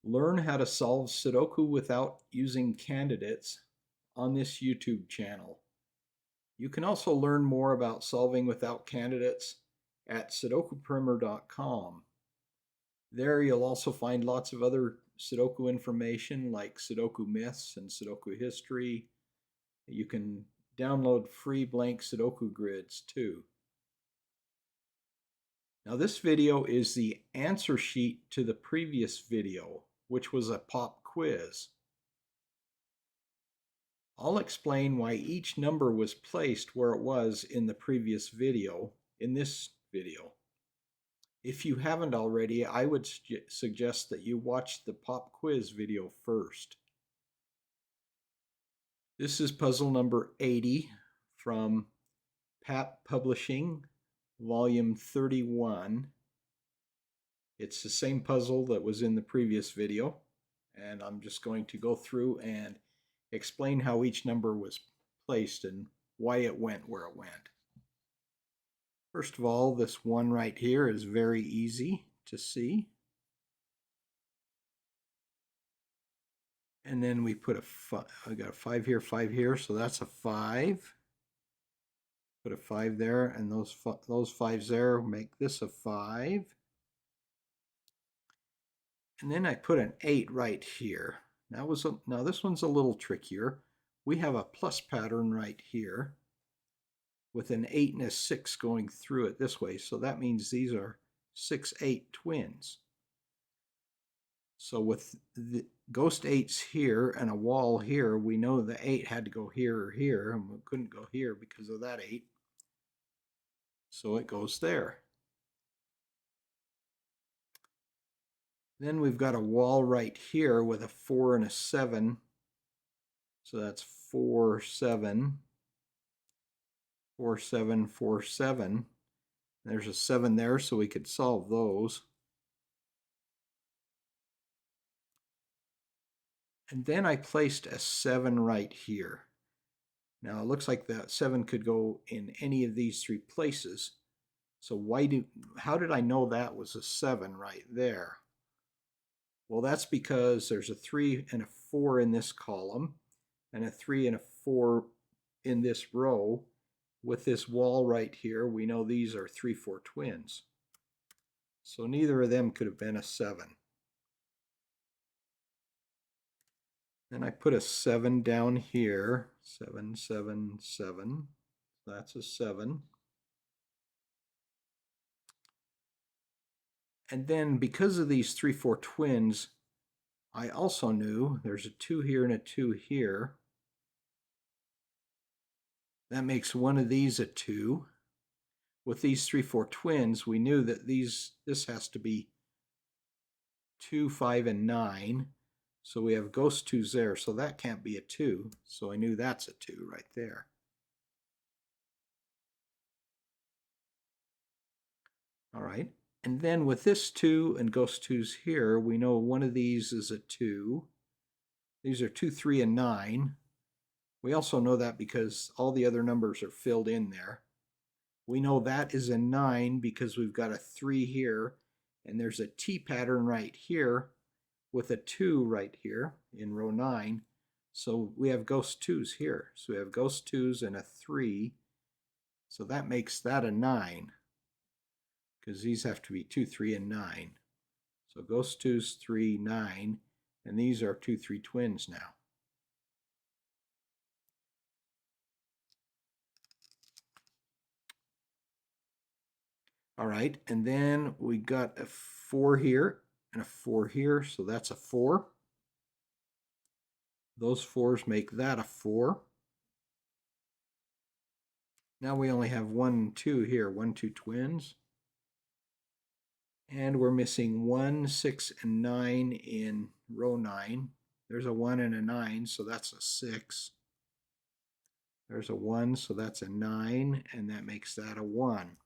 Learn how to solve Sudoku without using candidates on this YouTube channel. You can also learn more about solving without candidates at sudokuprimer.com. There you'll also find lots of other Sudoku information like Sudoku myths and Sudoku history. You can download free blank Sudoku grids too. Now this video is the answer sheet to the previous video, which was a pop quiz. I'll explain why each number was placed where it was in the previous video, in this video. If you haven't already, I would suggest that you watch the pop quiz video first. This is puzzle number 80 from Pat Publishing, volume 31. It's the same puzzle that was in the previous video, and I'm just going to go through and explain how each number was placed and why it went where it went. First of all, this one right here is very easy to see. And then we put I got a 5 here, so that's a 5. Put a 5 there, and those 5s there make this a 5. And then I put an 8 right here. Now this one's a little trickier. We have a plus pattern right here with an 8 and a 6 going through it this way. So that means these are 6, 8 twins. So with the ghost 8s here and a wall here, we know the 8 had to go here or here, and we couldn't go here because of that 8. So it goes there. Then we've got a wall right here with a 4 and a 7. So that's 4, 7, 4, 7, 4, 7. There's a 7 there, so we could solve those. And then I placed a 7 right here. Now it looks like that 7 could go in any of these 3 places. So how did I know that was a 7 right there? Well, that's because there's a 3 and a 4 in this column, and a 3 and a 4 in this row. With this wall right here, we know these are 3, 4 twins. So neither of them could have been a 7. Then I put a 7 down here. 7, 7, 7. That's a 7. And then because of these 3, 4 twins, I also knew there's a 2 here and a 2 here. That makes one of these a 2. With these 3, 4 twins, we knew that this has to be 2, 5, and 9. So we have ghost 2s there, so that can't be a 2. So I knew that's a 2 right there. All right. And then with this 2 and ghost 2s here, we know one of these is a 2. These are 2, 3, and 9. We also know that because all the other numbers are filled in there. We know that is a 9 because we've got a 3 here, and there's a T pattern right here with a 2 right here in row 9. So we have ghost 2s here. So we have ghost 2s and a 3. So that makes that a 9. Because these have to be 2, 3, and 9. So ghost 2s, 3, 9, and these are 2, 3 twins now. All right, and then we got a 4 here and a 4 here, so that's a 4. Those 4s make that a 4. Now we only have 1 and 2 here, 1, 2 twins. And we're missing 1, 6, and 9 in row 9. There's a 1 and a 9, so that's a 6. There's a 1, so that's a 9, and that makes that a 1.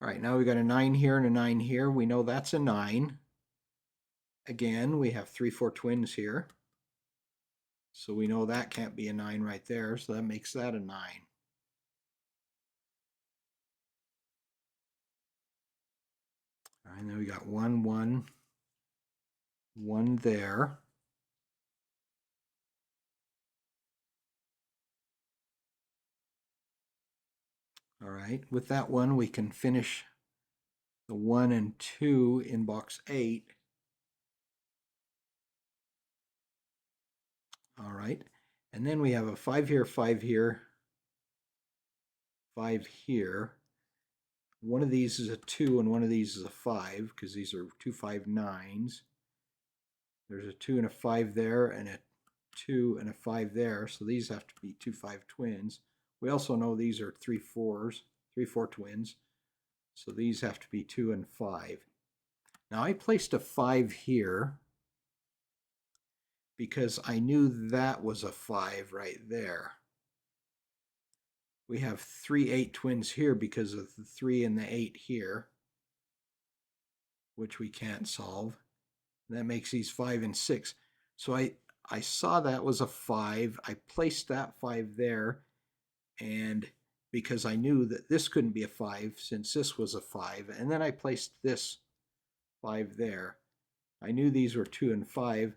All right, now we got a 9 here and a 9 here. We know that's a 9. Again, we have 3, 4 twins here. So we know that can't be a 9 right there, so that makes that a 9. All right, and then we got 1, 1, 1 there. All right, with that one, we can finish the 1 and 2 in box 8. All right, and then we have a 5 here, 5 here, 5 here. One of these is a 2 and one of these is a 5 because these are 2 5 9s. There's a 2 and a 5 there and a 2 and a 5 there, so these have to be 2 5 twins. We also know these are 3 4s, 3 4 twins, so these have to be 2 and 5. Now I placed a 5 here because I knew that was a 5 right there. We have 3 8 twins here because of the 3 and the 8 here, which we can't solve. That makes these 5 and 6. So I saw that was a 5. I placed that 5 there, and because I knew that this couldn't be a 5 since this was a 5, and then I placed this 5 there. I knew these were 2 and 5,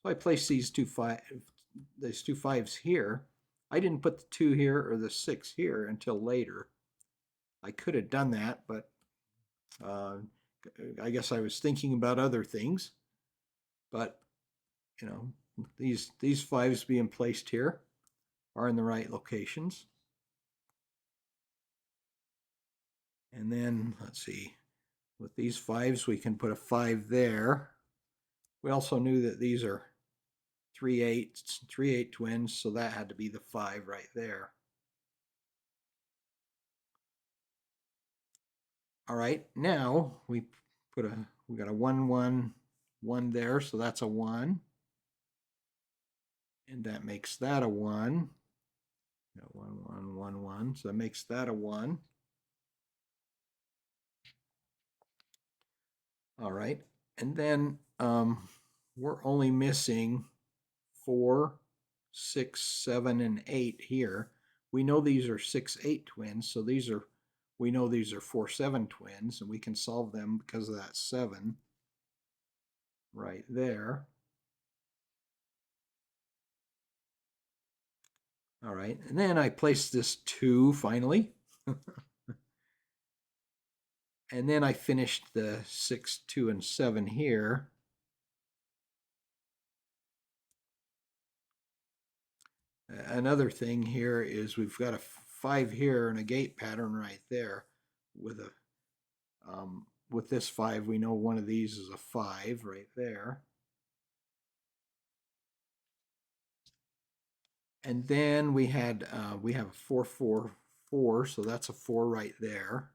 so I placed these two 5s here. I didn't put the 2 here or the 6 here until later. I could have done that, but I guess I was thinking about other things. But you know, these 5s being placed here are in the right locations. And then let's see, with these 5s we can put a 5 there. We also knew that these are 3 8s, 3 8 twins, so that had to be the 5 right there. All right, now we got a 1 1 1 there, so that's a 1. And that makes that a 1. Got 1 1 1 1, so that makes that a 1. All right, and then we're only missing 4, 6, 7, and 8 here. We know these are 6 8 twins, so we know these are 4 7 twins, and we can solve them because of that 7 right there. All right, and then I place this 2 finally. And then I finished the 6, 2, and 7 here. Another thing here is we've got a 5 here and a gate pattern right there. With this 5, we know one of these is a 5 right there. And then we have a 4 4 4, so that's a 4 right there.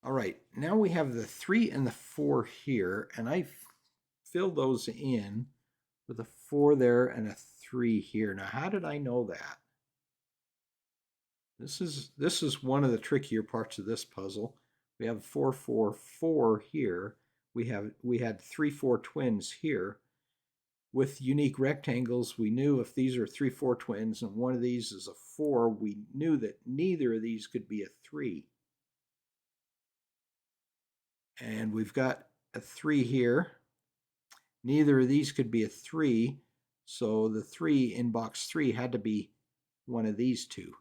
All right, now we have the 3 and the 4 here, and I filled those in with a 4 there and a 3 here. Now, how did I know that? This is one of the trickier parts of this puzzle. We have 4 4 4 here. We had 3 4 twins here. With unique rectangles, we knew if these are 3 4 twins and one of these is a 4, we knew that neither of these could be a 3. And we've got a 3 here. Neither of these could be a 3, so the 3 in box 3 had to be one of these two.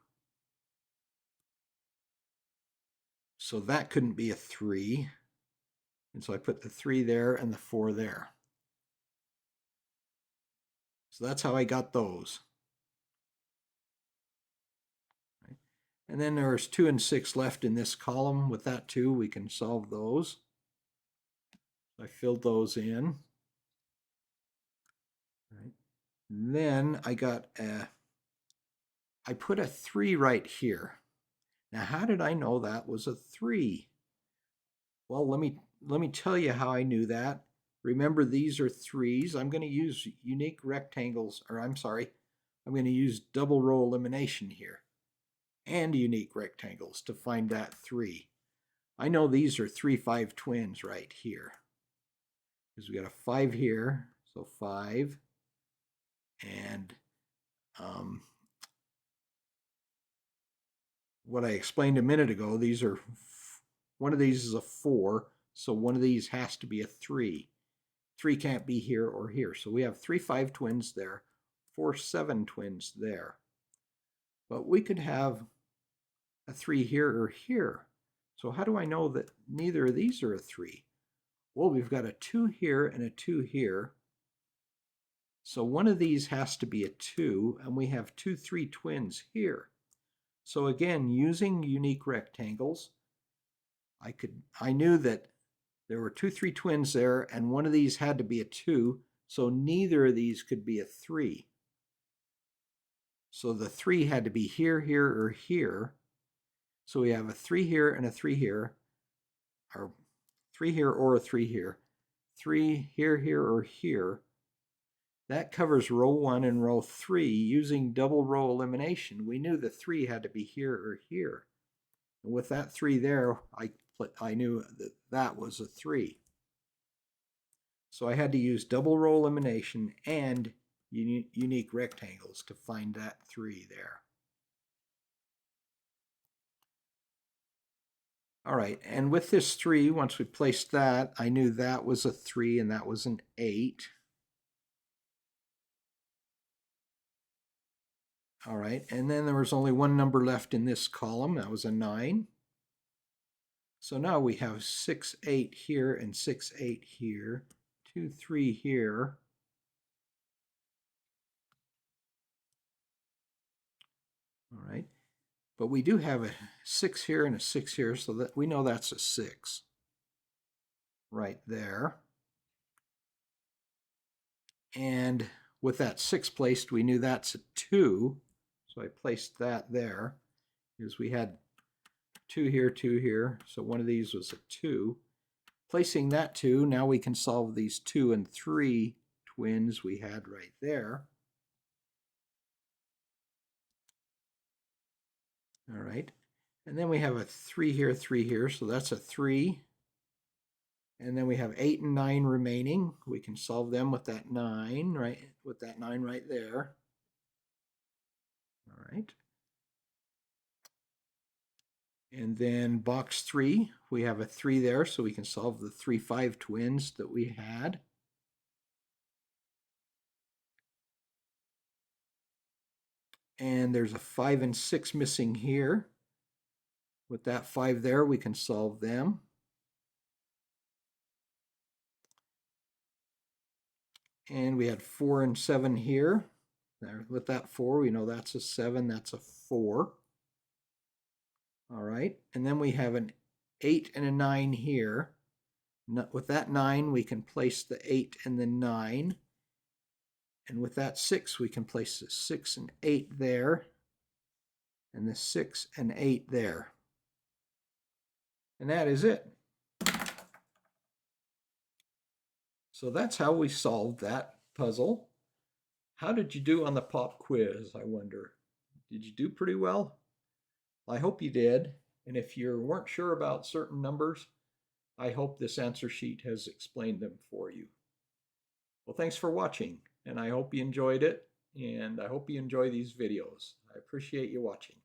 So that couldn't be a 3. And so I put the 3 there and the 4 there. So that's how I got those. Right. And then there's 2 and 6 left in this column. With that too, we can solve those. I filled those in. Right. Then I put a 3 right here. Now, how did I know that was a 3? Well, let me tell you how I knew that. Remember, these are 3s. I'm going to use unique rectangles, or I'm sorry, I'm going to use double row elimination here and unique rectangles to find that 3. I know these are 3 5 twins right here because we got a 5 here, so 5, and what I explained a minute ago, one of these is a 4, so one of these has to be a 3. 3 can't be here or here. So we have 3 5 twins there, 4 7 twins there. But we could have a 3 here or here. So how do I know that neither of these are a 3? Well, we've got a 2 here and a 2 here. So one of these has to be a 2, and we have 2 3 twins here. So again, using unique rectangles, I knew that there were 2 3 twins there, and one of these had to be a 2, so neither of these could be a 3. So the 3 had to be here, here, or here. So we have a 3 here and a 3 here, or 3 here or a 3 here, 3 here, here, or here. That covers row 1 and row 3. Using double row elimination, we knew the 3 had to be here or here. And with that 3 there, I knew that that was a 3. So I had to use double row elimination and unique rectangles to find that 3 there. All right, and with this 3, once we placed that, I knew that was a 3 and that was an 8. All right, and then there was only one number left in this column. That was a 9. So now we have 6 8 here and 6 8 here, 2 3 here. All right, but we do have a 6 here and a 6 here, so that we know that's a 6 right there. And with that 6 placed, we knew that's a 2. So I placed that there because we had 2 here. So one of these was a 2. Placing that 2, now we can solve these 2 and 3 twins we had right there. All right. And then we have a 3 here, so that's a 3. And then we have 8 and 9 remaining. We can solve them with that 9, right? With that 9 right there. All right. And then box 3, we have a 3 there, so we can solve the 3 5 twins that we had. And there's a 5 and 6 missing here. With that 5 there, we can solve them. And we had 4 and 7 here. There, with that 4, we know that's a 7, that's a 4. All right, and then we have an 8 and a 9 here. With that 9, we can place the 8 and the 9. And with that 6, we can place the 6 and 8 there, and the 6 and 8 there. And that is it. So that's how we solved that puzzle. How did you do on the pop quiz, I wonder? Did you do pretty well? I hope you did. And if you weren't sure about certain numbers, I hope this answer sheet has explained them for you. Well, thanks for watching, and I hope you enjoyed it, and I hope you enjoy these videos. I appreciate you watching.